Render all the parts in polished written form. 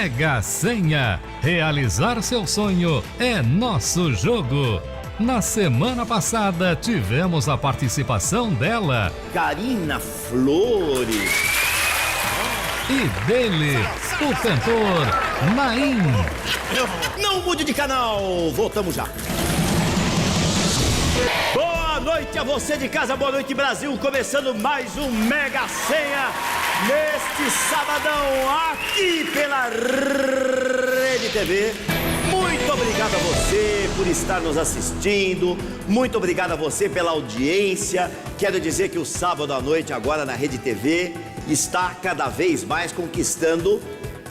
Mega Senha. Realizar seu sonho é nosso jogo. Na semana passada tivemos a participação dela Karina Flores e dele, o cantor Naim. Não mude de canal, voltamos já. Boa noite a você de casa, boa noite Brasil, começando mais um Mega Senha neste sabadão aqui pela Rede TV. Muito obrigado a você por estar nos assistindo, muito obrigado a você pela audiência. Quero dizer que o sábado à noite agora na Rede TV está cada vez mais conquistando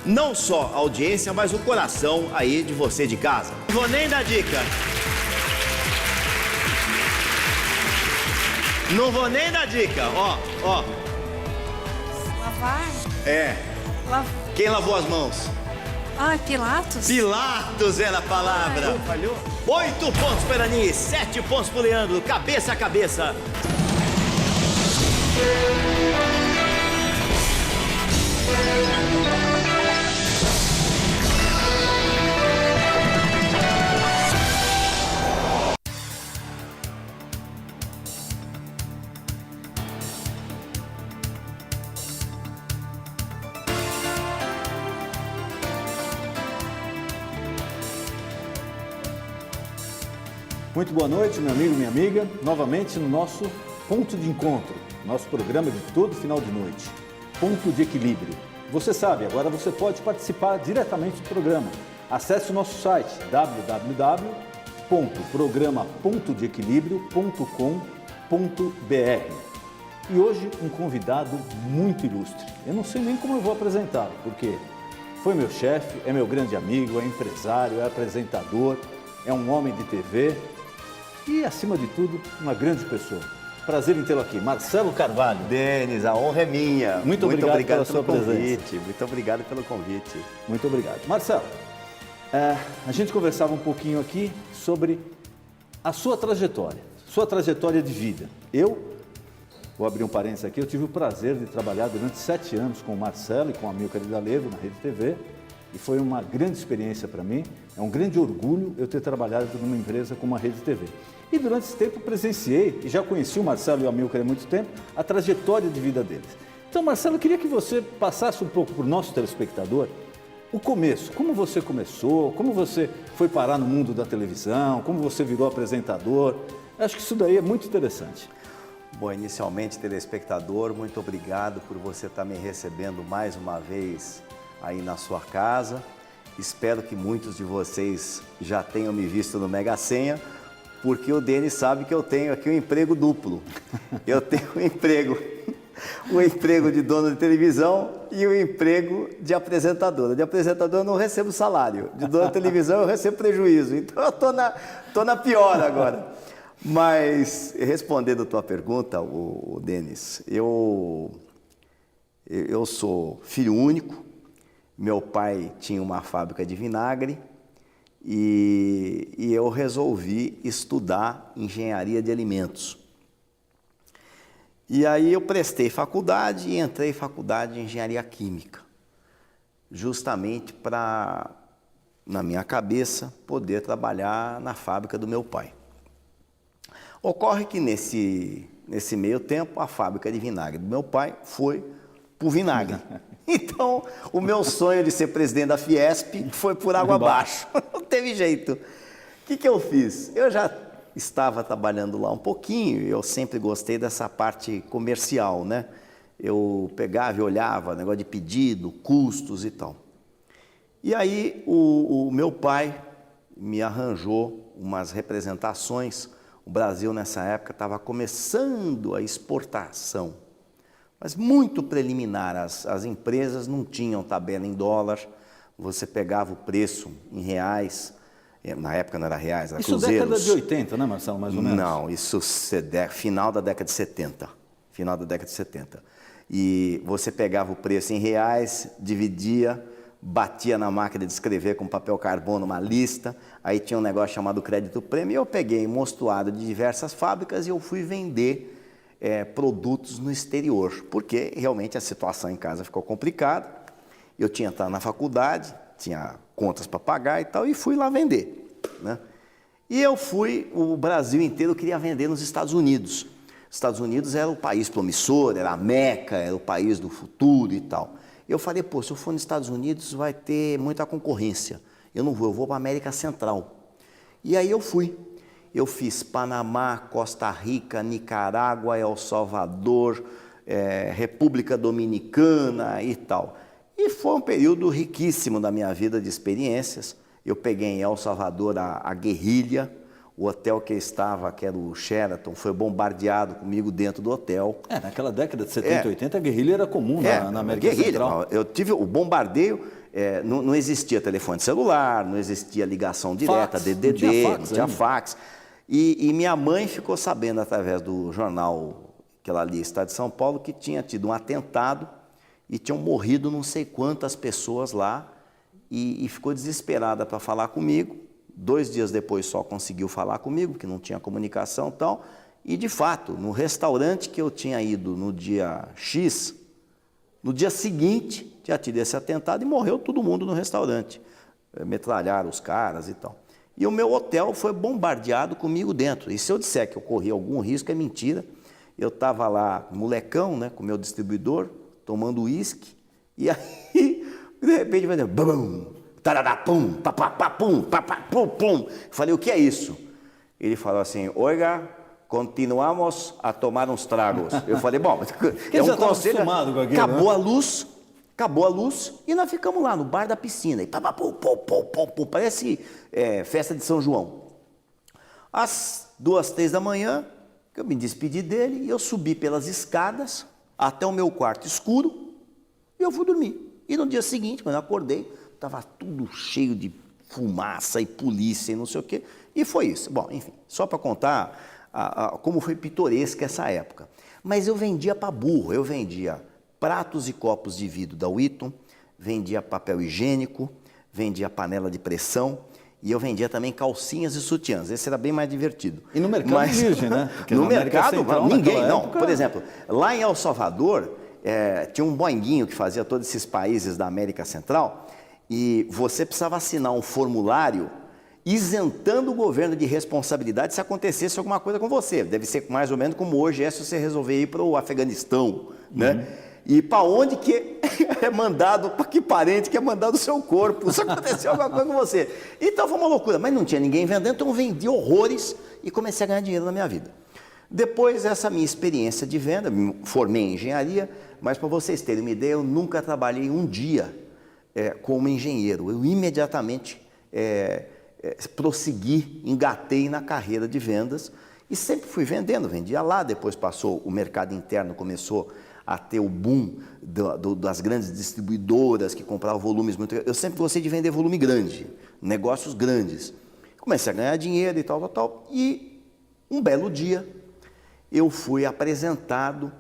não só a audiência, mas o coração aí de você de casa. Não vou nem dar dica. Não vou nem dar dica, ó. Lavar? É. Quem lavou as mãos? Ah, Pilatos? Pilatos era a palavra. Falhou? 8 pontos para Ani, 7 pontos para o Leandro, cabeça a cabeça. Muito boa noite, meu amigo, minha amiga. Novamente no nosso Ponto de Encontro, nosso programa de todo final de noite. Ponto de Equilíbrio. Você sabe, agora você pode participar diretamente do programa. Acesse o nosso site www.programa.deequilibrio.com.br. E hoje um convidado muito ilustre. Eu não sei nem como eu vou apresentá-lo, porque foi meu chefe, é meu grande amigo, é empresário, é apresentador, é um homem de TV. E, acima de tudo, uma grande pessoa. Prazer em tê-lo aqui. Marcelo Carvalho. Denis, a honra é minha. Muito obrigado pela sua pelo presença. convite. Muito obrigado pelo convite. Muito obrigado. Marcelo, a gente conversava um pouquinho aqui sobre a sua trajetória de vida. Eu, vou abrir um parênteses aqui, eu tive o prazer de trabalhar durante 7 anos com o Marcelo e com a Amilcar Idalevo na Rede TV. E foi uma grande experiência para mim, é um grande orgulho eu ter trabalhado numa empresa como a Rede TV. E durante esse tempo presenciei, e já conheci o Marcelo e o Amilcar há muito tempo, a trajetória de vida deles. Então, Marcelo, eu queria que você passasse um pouco para o nosso telespectador o começo, como você começou, como você foi parar no mundo da televisão, como você virou apresentador. Eu acho que isso daí é muito interessante. Bom, inicialmente, telespectador, muito obrigado por você estar me recebendo mais uma vez aí na sua casa. Espero que muitos de vocês já tenham me visto no Mega Senha, porque o Denis sabe que eu tenho aqui um emprego duplo. Eu tenho um emprego de dono de televisão e um emprego de apresentador. De apresentador eu não recebo salário, de dono de televisão eu recebo prejuízo. Então eu tô na pior agora. Mas, respondendo a tua pergunta, o Denis, eu sou filho único. Meu pai tinha uma fábrica de vinagre e eu resolvi estudar engenharia de alimentos. E aí eu prestei faculdade e entrei em faculdade de engenharia química, justamente para, na minha cabeça, poder trabalhar na fábrica do meu pai. Ocorre que nesse meio tempo a fábrica de vinagre do meu pai foi pro vinagre. Então, o meu sonho de ser presidente da Fiesp foi por água abaixo. Não teve jeito. O que eu fiz? Eu já estava trabalhando lá um pouquinho, eu sempre gostei dessa parte comercial, né? Eu pegava e olhava, negócio de pedido, custos e tal. E aí, o meu pai me arranjou umas representações. O Brasil, nessa época, estava começando a exportação. Mas muito preliminar, as empresas não tinham tabela em dólar, você pegava o preço em reais, na época não era reais, era cruzeiros. Isso década de 80, né, Marcelo, mais ou menos? Não, isso final da década de 70, final da década de 70. E você pegava o preço em reais, dividia, batia na máquina de escrever com papel carbono uma lista, aí tinha um negócio chamado crédito prêmio, e eu peguei mostruário de diversas fábricas e eu fui vender produtos no exterior, porque realmente a situação em casa ficou complicada. Eu tinha entrado na faculdade, tinha contas para pagar e tal, e fui lá vender, né? E eu fui, o Brasil inteiro queria vender nos Estados Unidos. Os Estados Unidos era o país promissor, era a Meca, era o país do futuro e tal. Eu falei, pô, se eu for nos Estados Unidos vai ter muita concorrência. Eu não vou, eu vou para a América Central. E aí eu fui. Eu fiz Panamá, Costa Rica, Nicarágua, El Salvador, República Dominicana e tal. E foi um período riquíssimo da minha vida de experiências. Eu peguei em El Salvador a guerrilha, o hotel que eu estava, que era o Sheraton, foi bombardeado comigo dentro do hotel. Naquela década de 70 e 80, a guerrilha era comum na América Central. Eu tive o bombardeio, não existia telefone celular, não existia ligação direta, fax, DDD, não tinha fax. E minha mãe ficou sabendo através do jornal que ela lia, Estado de São Paulo, que tinha tido um atentado e tinham morrido não sei quantas pessoas lá, e ficou desesperada para falar comigo. 2 dias depois só conseguiu falar comigo, porque não tinha comunicação e tal. E, de fato, no restaurante que eu tinha ido no dia X, no dia seguinte tinha tido esse atentado e morreu todo mundo no restaurante. Metralharam os caras e tal. E o meu hotel foi bombardeado comigo dentro. E se eu disser que eu corri algum risco, é mentira. Eu estava lá, molecão, né, com o meu distribuidor, tomando uísque, e aí, de repente, vai dizer, bum, tararapum, papapapum, papapum, pum. Falei, o que é isso? Ele falou assim, oiga, continuamos a tomar uns tragos. Eu falei, bom, é um conselho. Acabou a luz, e nós ficamos lá no bar da piscina, e papapum, pum, pum, pum, pum, parece festa de São João. Às 2, 3 da manhã, eu me despedi dele, e eu subi pelas escadas até o meu quarto escuro, e eu fui dormir. E no dia seguinte, quando eu acordei, estava tudo cheio de fumaça e polícia e não sei o quê, e foi isso. Bom, enfim, só para contar como foi pitoresca essa época. Mas eu vendia para burro, eu vendia pratos e copos de vidro da Witton, vendia papel higiênico, vendia panela de pressão, e eu vendia também calcinhas e sutiãs. Esse era bem mais divertido. E no mercado virgem, né? Porque no mercado, ninguém, não. Por exemplo, lá em El Salvador, tinha um boinguinho que fazia todos esses países da América Central, e você precisava assinar um formulário isentando o governo de responsabilidade se acontecesse alguma coisa com você. Deve ser mais ou menos como hoje se você resolver ir para o Afeganistão, né? E para onde que é mandado, para que parente que é mandado o seu corpo, se aconteceu alguma coisa com você. Então foi uma loucura, mas não tinha ninguém vendendo, então eu vendi horrores e comecei a ganhar dinheiro na minha vida. Depois dessa minha experiência de venda, me formei em engenharia, mas para vocês terem uma ideia, eu nunca trabalhei um dia como engenheiro. Eu imediatamente prossegui, engatei na carreira de vendas e sempre fui vendendo, vendia lá, depois passou, o mercado interno começou a ter o boom das grandes distribuidoras que compravam volumes muito... Eu sempre gostei de vender volume grande, negócios grandes. Comecei a ganhar dinheiro e tal, e um belo dia eu fui apresentado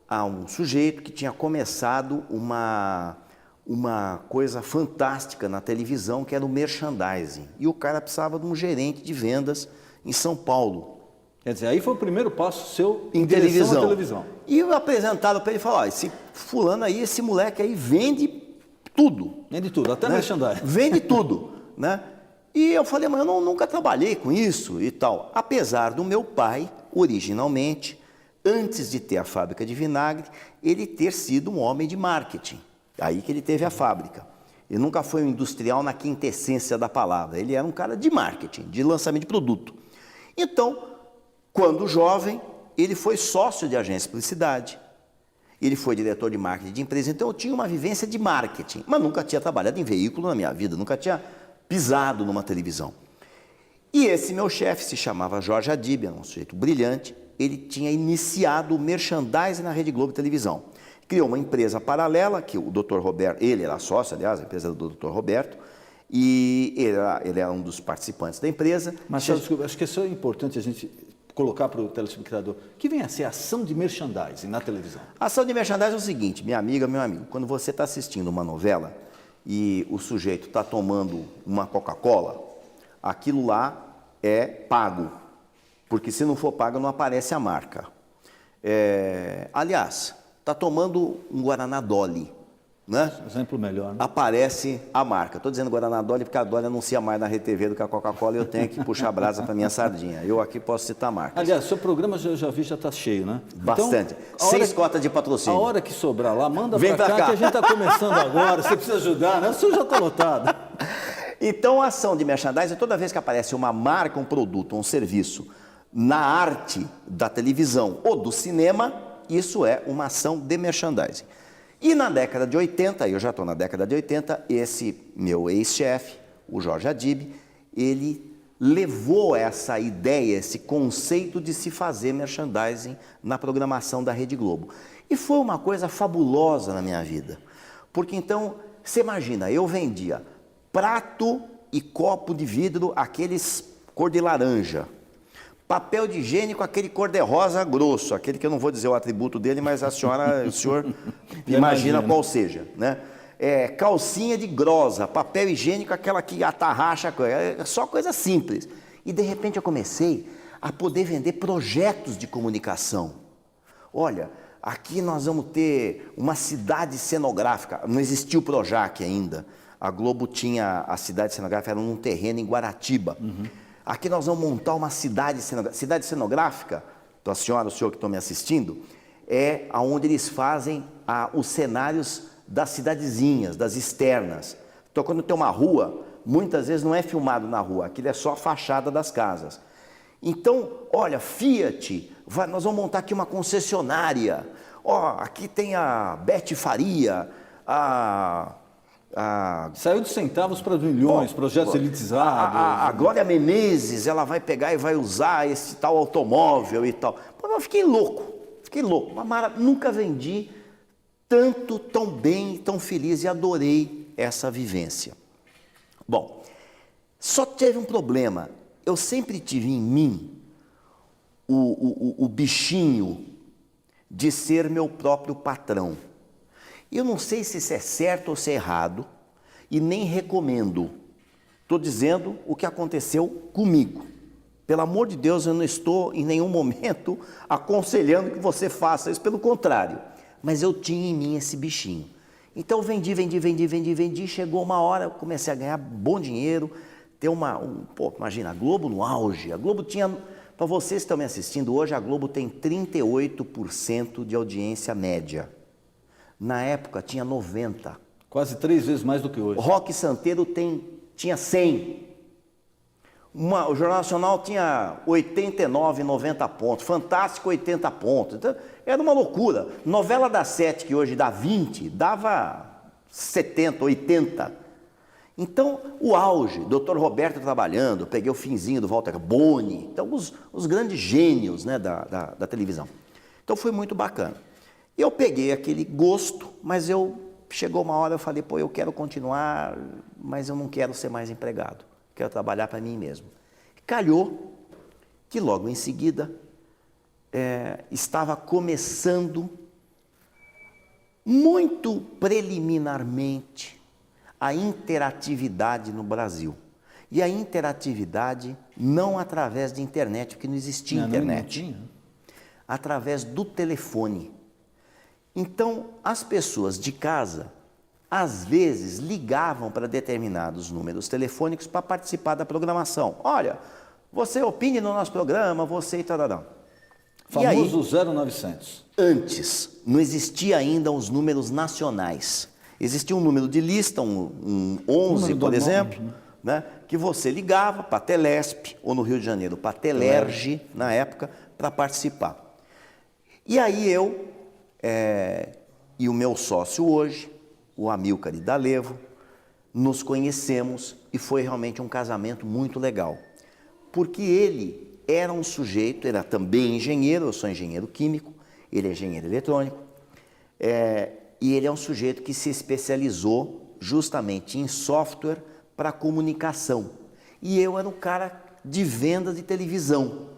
a um sujeito que tinha começado uma coisa fantástica na televisão, que era o merchandising. E o cara precisava de um gerente de vendas em São Paulo. Quer dizer, aí foi o primeiro passo seu em televisão. E eu apresentado para ele e falou, esse fulano aí, esse moleque aí vende tudo. Vende tudo, até merchandising. Vende tudo, né? E eu falei, mas eu nunca trabalhei com isso e tal. Apesar do meu pai, originalmente, antes de ter a fábrica de vinagre, ele ter sido um homem de marketing. Aí que ele teve a fábrica. Ele nunca foi um industrial na quintessência da palavra. Ele era um cara de marketing, de lançamento de produto. Então, quando jovem, ele foi sócio de agência de publicidade. Ele foi diretor de marketing de empresa. Então, eu tinha uma vivência de marketing. Mas nunca tinha trabalhado em veículo na minha vida. Nunca tinha pisado numa televisão. E esse meu chefe se chamava Jorge Adib, era um sujeito brilhante. Ele tinha iniciado o merchandising na Rede Globo Televisão. Criou uma empresa paralela, que o Dr. Roberto, ele era sócio, aliás, a empresa do Dr. Roberto, e ele era um dos participantes da empresa. Mas, desculpa, acho que isso é importante a gente colocar para o telespectador. O que vem a ser ação de merchandising na televisão? Ação de merchandising é o seguinte, minha amiga, meu amigo, quando você está assistindo uma novela e o sujeito está tomando uma Coca-Cola, aquilo lá é pago, porque se não for pago não aparece a marca. Aliás, está tomando um Guaraná Dolly, né? Exemplo melhor, né? Aparece a marca. Estou dizendo Guaraná Dolly porque a Dolly anuncia mais na RTV do que a Coca-Cola e eu tenho que puxar a brasa para minha sardinha. Eu aqui posso citar marcas. Aliás, seu programa eu já vi, já está cheio, né? Bastante. Então, 6 cotas de patrocínio. A hora que sobrar lá, manda Vem para pra cá, cá. que a gente está começando agora. Você precisa ajudar, né? O senhor já está lotado. Então, a ação de merchandising, toda vez que aparece uma marca, um produto, um serviço na arte da televisão ou do cinema, isso é uma ação de merchandising. E na década de 80, eu já estou na década de 80, esse meu ex-chefe, o Jorge Adib, ele levou essa ideia, esse conceito de se fazer merchandising na programação da Rede Globo. E foi uma coisa fabulosa na minha vida. Porque então, você imagina, eu vendia prato e copo de vidro, aqueles cor de laranja. Papel de higiênico, aquele cor-de-rosa grosso, aquele que eu não vou dizer o atributo dele, mas o senhor imagina qual seja, né? Calcinha de grosa, papel higiênico, aquela que atarracha, só coisa simples. E de repente eu comecei a poder vender projetos de comunicação. Olha, aqui nós vamos ter uma cidade cenográfica, não existia o Projac ainda. A Globo tinha, a cidade cenográfica era num terreno em Guaratiba. Aqui nós vamos montar uma cidade cenográfica. Cidade cenográfica, então a senhora, o senhor que estão me assistindo, é onde eles fazem os cenários das cidadezinhas, das externas. Então quando tem uma rua, muitas vezes não é filmado na rua, aquilo é só a fachada das casas. Então, olha, Fiat, nós vamos montar aqui uma concessionária. Ó, aqui tem a Beth Faria, Saiu de centavos para milhões, projetos elitizados. A Glória Menezes, ela vai pegar e vai usar esse tal automóvel e tal. Pô, eu fiquei louco. Nunca vendi tanto, tão bem, tão feliz e adorei essa vivência. Bom, só teve um problema. Eu sempre tive em mim o bichinho de ser meu próprio patrão. Eu não sei se isso é certo ou se é errado e nem recomendo. Estou dizendo o que aconteceu comigo. Pelo amor de Deus, eu não estou em nenhum momento aconselhando que você faça isso, pelo contrário. Mas eu tinha em mim esse bichinho. Então vendi, chegou uma hora, eu comecei a ganhar bom dinheiro, ter imagina, a Globo no auge. A Globo tinha, para vocês que estão me assistindo hoje, a Globo tem 38% de audiência média. Na época tinha 90%. Quase 3 vezes mais do que hoje. Roque Santeiro tinha 100%. O Jornal Nacional tinha 89, 90 pontos. Fantástico, 80 pontos. Então, era uma loucura. Novela das 7, que hoje dá 20, dava 70, 80. Então, o auge, Dr. Roberto trabalhando, peguei o finzinho do Walter Boni. Então, os grandes gênios, né, da televisão. Então, foi muito bacana. Eu peguei aquele gosto, mas chegou uma hora eu falei, pô, eu quero continuar, mas eu não quero ser mais empregado, quero trabalhar para mim mesmo. Calhou que logo em seguida estava começando muito preliminarmente a interatividade no Brasil. E a interatividade não através de internet, porque não existia internet, não tinha. Através do telefone. Então, as pessoas de casa, às vezes, ligavam para determinados números telefônicos para participar da programação. Olha, você opine no nosso programa, você e tal. Famoso 0900. Antes, não existia ainda os números nacionais. Existia um número de lista, um 11, por exemplo, né, que você ligava para a Telesp, ou no Rio de Janeiro, para a Telerge, na época, para participar. E aí e o meu sócio hoje, o Amilcar Idalevo, nos conhecemos e foi realmente um casamento muito legal. Porque ele era um sujeito, era também engenheiro, eu sou engenheiro químico, ele é engenheiro eletrônico, e ele é um sujeito que se especializou justamente em software para comunicação. E eu era um cara de vendas de televisão.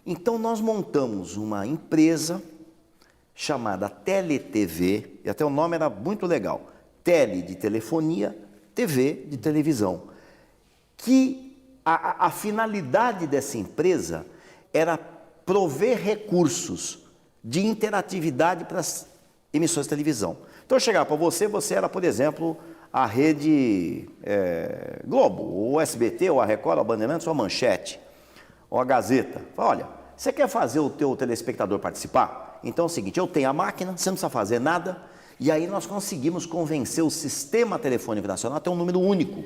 Então nós montamos uma empresa chamada TeleTV, e até o nome era muito legal, Tele de telefonia, TV de televisão, que a finalidade dessa empresa era prover recursos de interatividade para as emissões de televisão. Então eu chegava para você, você era, por exemplo, a rede Globo, ou o SBT, ou a Record, ou a Bandeirantes, ou a Manchete, ou a Gazeta. Fala, olha, você quer fazer o teu telespectador participar? Então é o seguinte, eu tenho a máquina, você não precisa fazer nada, e aí nós conseguimos convencer o Sistema Telefônico Nacional a ter um número único,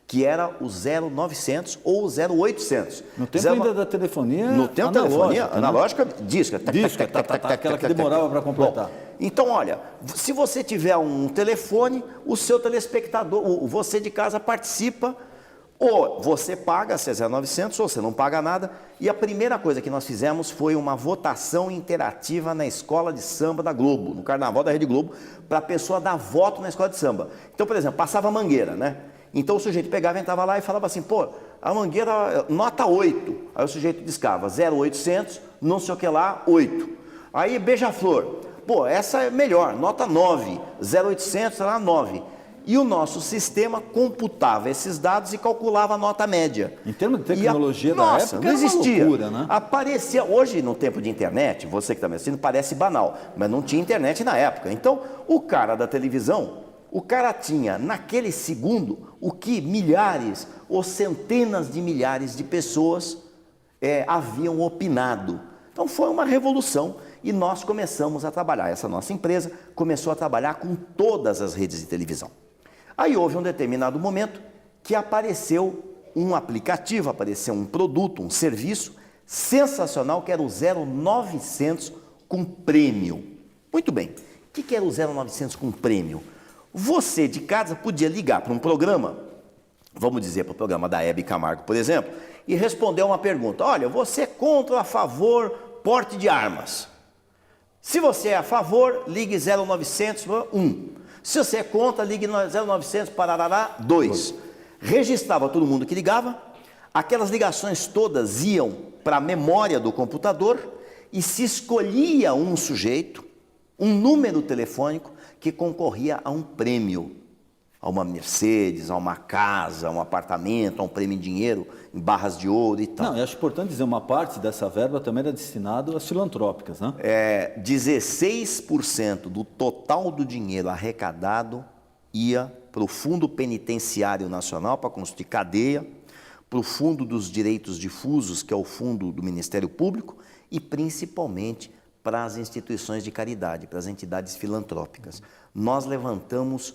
que era o 0900 ou o 0800. No tempo ainda da telefonia no tempo da telefonia analógica, disco. Aquela que demorava para completar. Bom, então, olha, se você tiver um telefone, o seu telespectador, você de casa participa, ou você paga, se é 0900, ou você não paga nada. E a primeira coisa que nós fizemos foi uma votação interativa na escola de samba da Globo, no Carnaval da Rede Globo, para a pessoa dar voto na escola de samba. Então, por exemplo, passava a Mangueira, né? Então o sujeito pegava, entrava lá e falava assim, pô, a Mangueira, nota 8. Aí o sujeito discava 0800, não sei o que lá, 8. Aí Beija-Flor, pô, essa é melhor, nota 9, 0800, sei lá, 9. E o nosso sistema computava esses dados e calculava a nota média. Em termos de tecnologia da época, não existia. Era uma loucura, né? Aparecia, hoje no tempo de internet, você que está me assistindo, parece banal, mas não tinha internet na época. Então, o cara da televisão, o cara tinha, naquele segundo, o que milhares ou centenas de milhares de pessoas haviam opinado. Então foi uma revolução e nós começamos a trabalhar. Essa nossa empresa começou a trabalhar com todas as redes de televisão. Aí houve um determinado momento que apareceu um aplicativo, apareceu um produto, um serviço sensacional que era o 0900 com prêmio. Muito bem, o que era o 0900 com prêmio? Você de casa podia ligar para um programa, vamos dizer para o programa da Hebe Camargo, por exemplo, e responder uma pergunta. Olha, você é contra ou a favor porte de armas? Se você é a favor, ligue 0900 1. Se você é contra, ligue 0900 pararará 2. Registrava todo mundo que ligava, aquelas ligações todas iam para a memória do computador e se escolhia um sujeito, um número telefônico, que concorria a um prêmio, a uma Mercedes, a uma casa, a um apartamento, a um prêmio em dinheiro, em barras de ouro e tal. Não, eu acho importante dizer, uma parte dessa verba também era destinada às filantrópicas, né? 16% do total do dinheiro arrecadado ia para o Fundo Penitenciário Nacional, para construir cadeia, para o Fundo dos Direitos Difusos, que é o fundo do Ministério Público, e principalmente para as instituições de caridade, para as entidades filantrópicas. Nós levantamos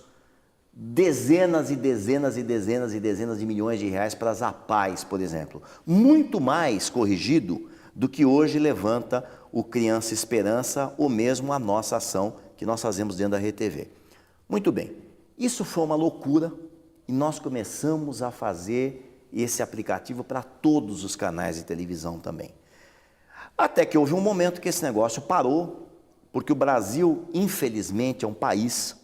dezenas e dezenas e dezenas e dezenas de milhões de reais para as APAES, por exemplo. Muito mais corrigido do que hoje levanta o Criança Esperança ou mesmo a nossa ação que nós fazemos dentro da RTV. Muito bem, isso foi uma loucura e nós começamos a fazer esse aplicativo para todos os canais de televisão também. Até que houve um momento que esse negócio parou, porque o Brasil, infelizmente, é um país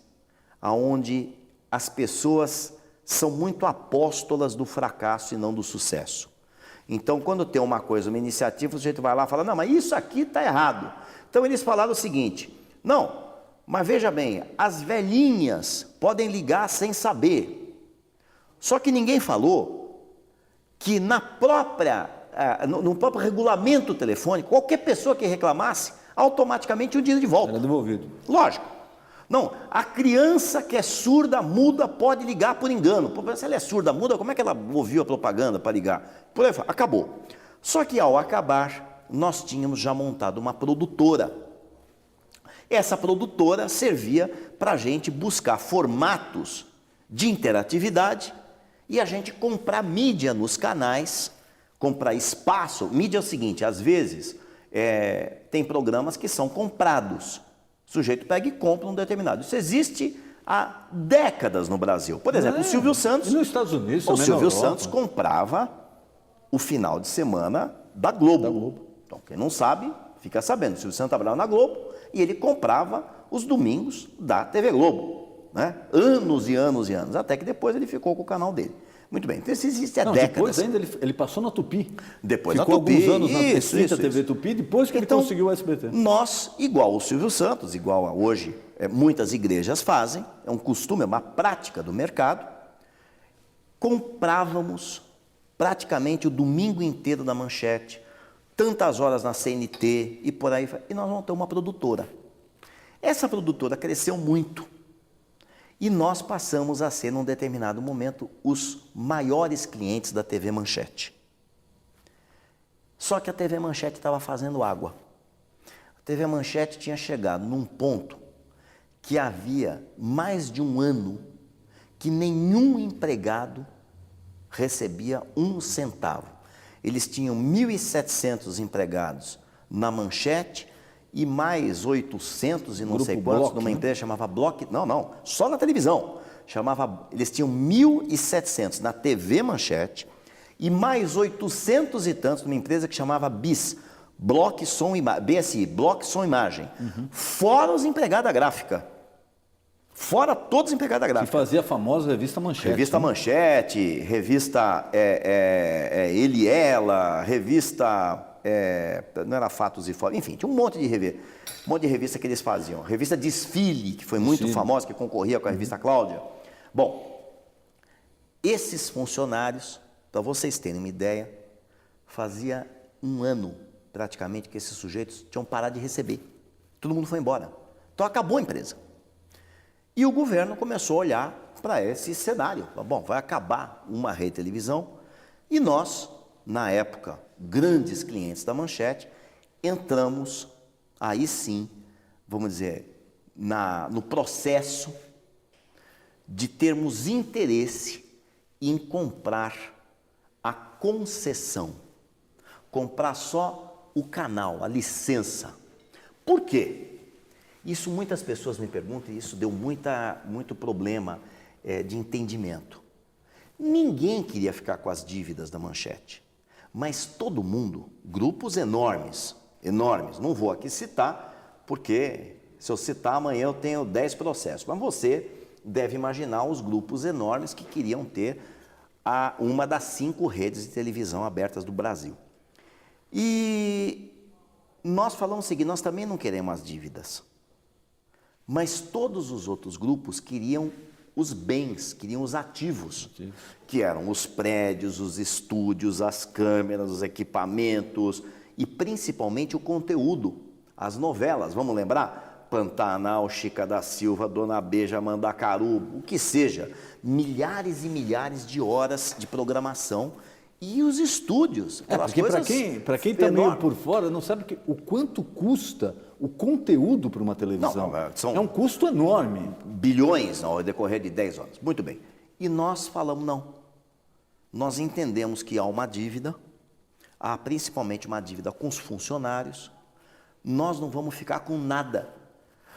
onde as pessoas são muito apóstolas do fracasso e não do sucesso. Então, quando tem uma coisa, uma iniciativa, o sujeito vai lá e fala, não, mas isso aqui está errado. Então, eles falaram o seguinte, não, mas veja bem, as velhinhas podem ligar sem saber. Só que ninguém falou que no próprio regulamento telefônico, qualquer pessoa que reclamasse, automaticamente o dinheiro de volta. Era devolvido. Lógico. Não, a criança que é surda, muda, pode ligar por engano. Se ela é surda, muda, como é que ela ouviu a propaganda para ligar? Por aí, acabou. Só que ao acabar, nós tínhamos já montado uma produtora. Essa produtora servia para a gente buscar formatos de interatividade e a gente comprar mídia nos canais, comprar espaço. Mídia é o seguinte, às vezes tem programas que são comprados. O sujeito pega e compra um determinado. Isso existe há décadas no Brasil. Por exemplo, o Silvio Santos... E nos Estados Unidos, o Silvio Santos comprava o final de semana da Globo. Então, quem não sabe, fica sabendo. O Silvio Santos trabalhava na Globo e ele comprava os domingos da TV Globo. Né? Anos e anos e anos. Até que depois ele ficou com o canal dele. Muito bem, então isso existe há décadas. Depois ainda ele passou na Tupi. Depois ficou na Tupi. Ficou alguns anos na extinta TV Tupi, depois que então, ele conseguiu o SBT. Nós, igual o Silvio Santos, igual a hoje muitas igrejas fazem, é um costume, é uma prática do mercado, comprávamos praticamente o domingo inteiro da Manchete, tantas horas na CNT e por aí, e nós montamos uma produtora. Essa produtora cresceu muito, E nós passamos a ser, num determinado momento, os maiores clientes da TV Manchete. Só que a TV Manchete estava fazendo água. A TV Manchete tinha chegado num ponto que havia mais de um ano que nenhum empregado recebia um centavo. Eles tinham 1.700 empregados na Manchete e mais 800 e não sei quantos numa empresa chamava Block. Não, só na televisão. Eles tinham 1.700 na TV Manchete e mais 800 e tantos numa empresa que chamava BIS, Block Som BSI, Block Som Imagem. Fora os empregados da gráfica. Fora todos os empregados da gráfica. Que fazia a famosa revista Manchete. Revista Manchete, revista Ele e Ela, revista... não era Fatos e Fotos, enfim, tinha um monte de revista que eles faziam. Revista Desfile, que foi muito famosa, que concorria com a revista Cláudia. Bom, esses funcionários, para vocês terem uma ideia, fazia um ano praticamente que esses sujeitos tinham parado de receber. Todo mundo foi embora. Então acabou a empresa. E o governo começou a olhar para esse cenário. Bom, vai acabar uma rede de televisão e nós, na época, grandes clientes da Manchete, entramos, aí sim, vamos dizer, no processo de termos interesse em comprar a concessão, comprar só o canal, a licença. Por quê? Isso muitas pessoas me perguntam e isso deu muito problema de entendimento. Ninguém queria ficar com as dívidas da Manchete. Mas todo mundo, grupos enormes, não vou aqui citar, porque se eu citar amanhã eu tenho 10 processos, mas você deve imaginar os grupos enormes que queriam ter uma das 5 redes de televisão abertas do Brasil. E nós falamos o seguinte, nós também não queremos as dívidas, mas todos os outros grupos queriam os bens, queriam os ativos, que eram os prédios, os estúdios, as câmeras, os equipamentos e principalmente o conteúdo, as novelas, vamos lembrar? Pantanal, Chica da Silva, Dona Beija, Mandacaru, o que seja, milhares e milhares de horas de programação e os estúdios. Porque para quem está meio por fora, não sabe o quanto custa o conteúdo para uma televisão. É um custo enorme. Bilhões ao decorrer de 10 anos. Muito bem. E nós falamos, não. Nós entendemos que há uma dívida, há principalmente uma dívida com os funcionários. Nós não vamos ficar com nada.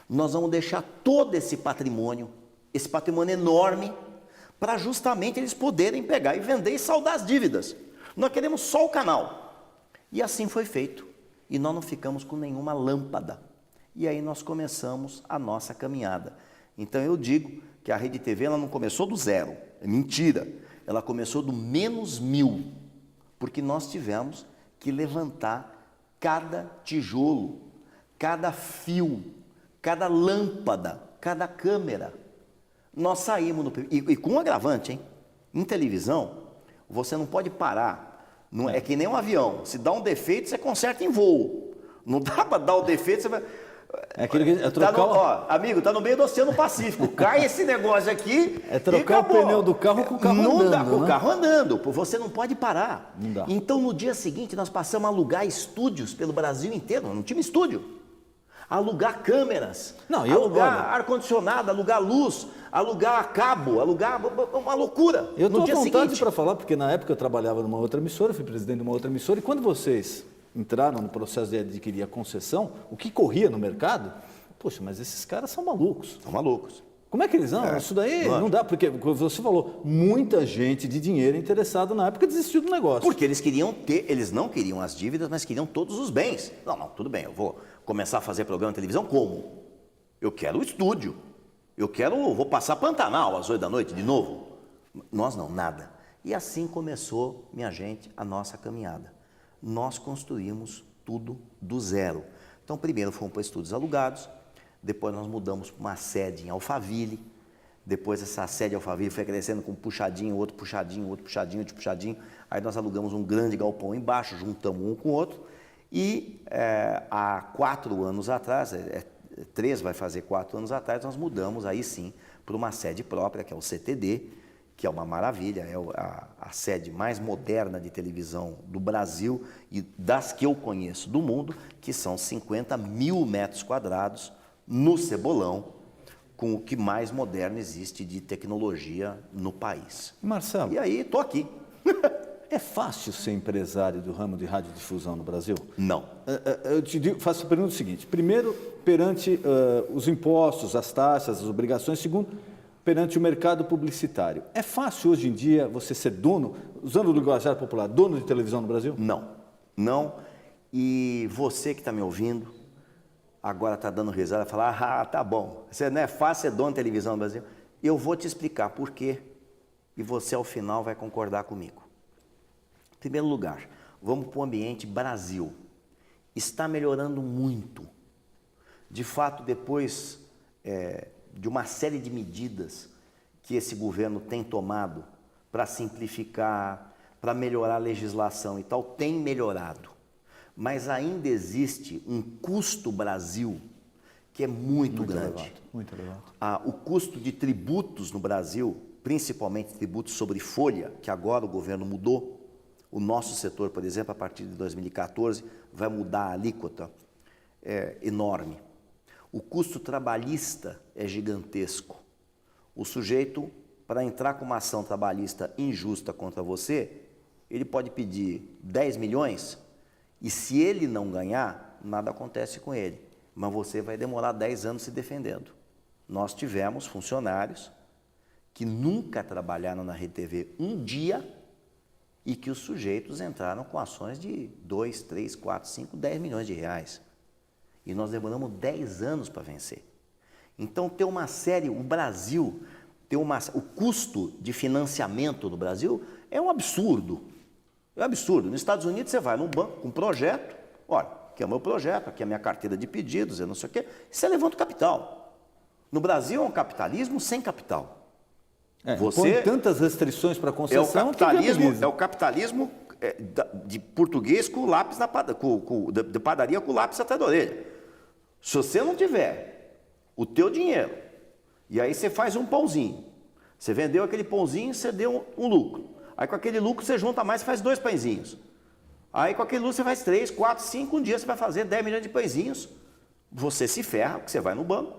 Nós vamos deixar todo esse patrimônio enorme, para justamente eles poderem pegar e vender e saldar as dívidas. Nós queremos só o canal. E assim foi feito. E nós não ficamos com nenhuma lâmpada. E aí nós começamos a nossa caminhada. Então eu digo que a Rede TV ela não começou do zero. É mentira. Ela começou do -1000. Porque nós tivemos que levantar cada tijolo, cada fio, cada lâmpada, cada câmera. Nós saímos, e com um agravante, hein? Em televisão, você não pode parar. Não, é que nem um avião. Se dá um defeito, você conserta em voo. Não dá para dar o defeito, você vai... É aquilo que é trocar... amigo, tá no meio do Oceano Pacífico. Cai esse negócio aqui. É trocar o pneu do carro com o carro andando. Não dá com o carro andando. Você não pode parar. Não dá. Então, no dia seguinte, nós passamos a alugar estúdios pelo Brasil inteiro. Não tinha estúdio. Alugar câmeras, alugar ar-condicionado, alugar luz, alugar cabo, alugar uma loucura. Eu estou à vontade para falar, porque na época eu trabalhava numa outra emissora, fui presidente de uma outra emissora, e quando vocês entraram no processo de adquirir a concessão, o que corria no mercado, poxa, mas esses caras são malucos. São malucos. Como é que eles não? Isso daí não dá, porque você falou, muita gente de dinheiro interessada na época desistiu do negócio. Porque eles não queriam as dívidas, mas queriam todos os bens. Não, tudo bem, eu vou começar a fazer programa de televisão como? Eu quero o estúdio. Vou passar Pantanal às 8 da noite de novo. Nós não, nada. E assim começou, minha gente, a nossa caminhada. Nós construímos tudo do zero. Então, primeiro fomos para estúdios alugados, depois nós mudamos para uma sede em Alphaville, depois essa sede em Alphaville foi crescendo com um puxadinho, outro puxadinho, outro puxadinho, outro puxadinho, aí nós alugamos um grande galpão embaixo, juntamos um com o outro, e há 4 anos atrás, 3 vai fazer 4 anos atrás, nós mudamos aí sim para uma sede própria, que é o CTD, que é uma maravilha, é a sede mais moderna de televisão do Brasil e das que eu conheço do mundo, que são 50 mil metros quadrados no Cebolão, com o que mais moderno existe de tecnologia no país. Marcelo, E aí, estou aqui. é fácil ser empresário do ramo de radiodifusão no Brasil? Não. Eu te digo, faço a pergunta seguinte. Primeiro, perante os impostos, as taxas, as obrigações. Segundo, perante o mercado publicitário. É fácil hoje em dia você ser dono, usando o linguajar popular, dono de televisão no Brasil? Não. Não. E você que está me ouvindo, agora está dando risada, falar, ah, tá bom, você não é fácil ser dono de televisão no Brasil. Eu vou te explicar por quê e você ao final vai concordar comigo. Em primeiro lugar, vamos para o ambiente Brasil. Está melhorando muito. De fato, depois de uma série de medidas que esse governo tem tomado para simplificar, para melhorar a legislação e tal, tem melhorado. Mas ainda existe um custo Brasil que é muito grande. Elevado, muito elevado. O custo de tributos no Brasil, principalmente tributos sobre folha, que agora o governo mudou. O nosso setor, por exemplo, a partir de 2014, vai mudar a alíquota, enorme. O custo trabalhista é gigantesco. O sujeito, para entrar com uma ação trabalhista injusta contra você, ele pode pedir 10 milhões e se ele não ganhar, nada acontece com ele. Mas você vai demorar 10 anos se defendendo. Nós tivemos funcionários que nunca trabalharam na Rede TV um dia e que os sujeitos entraram com ações de 2, 3, 4, 5, 10 milhões de reais. E nós demoramos 10 anos para vencer. Então, ter uma série, o Brasil, o custo de financiamento do Brasil é um absurdo. É um absurdo. Nos Estados Unidos, você vai num banco com um projeto, olha, aqui é o meu projeto, aqui é a minha carteira de pedidos, eu não sei o quê, e você levanta o capital. No Brasil, é um capitalismo sem capital. Você põe tantas restrições para concessão é o capitalismo de português com lápis de padaria com lápis atrás da orelha. Se você não tiver o teu dinheiro, e aí você faz um pãozinho, você vendeu aquele pãozinho, você deu um lucro. Aí com aquele lucro você junta mais e faz 2 pãezinhos. Aí com aquele lucro você faz 3, 4, 5, um dia você vai fazer 10 milhões de pãezinhos. Você se ferra, porque você vai no banco,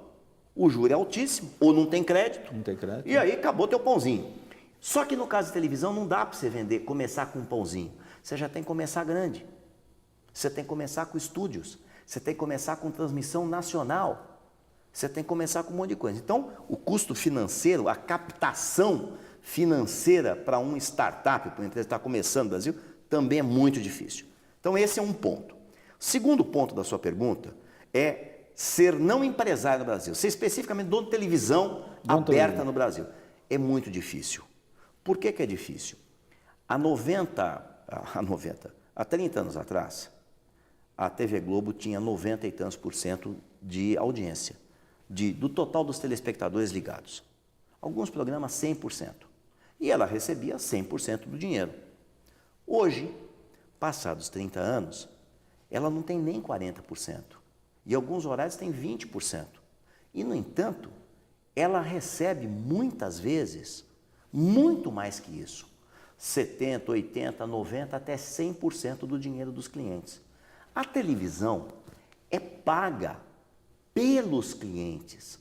o juro é altíssimo, ou não tem crédito. Não tem crédito. E aí acabou teu pãozinho. Só que no caso de televisão não dá para você vender, começar com um pãozinho. Você já tem que começar grande. Você tem que começar com estúdios. Você tem que começar com transmissão nacional. Você tem que começar com um monte de coisa. Então, o custo financeiro, a captação financeira para uma startup, para uma empresa que está começando no Brasil, também é muito difícil. Então, esse é um ponto. O segundo ponto da sua pergunta é ser não empresário no Brasil, ser especificamente dono de televisão aberta no Brasil. É muito difícil. Por que é difícil? Há 30 anos atrás, a TV Globo tinha 90 e tantos % de audiência, do total dos telespectadores ligados. Alguns programas 100%. E ela recebia 100% do dinheiro. Hoje, passados 30 anos, ela não tem nem 40%. E alguns horários tem 20%. E, no entanto, ela recebe muitas vezes muito mais que isso. 70%, 80%, 90%, até 100% do dinheiro dos clientes. A televisão é paga pelos clientes.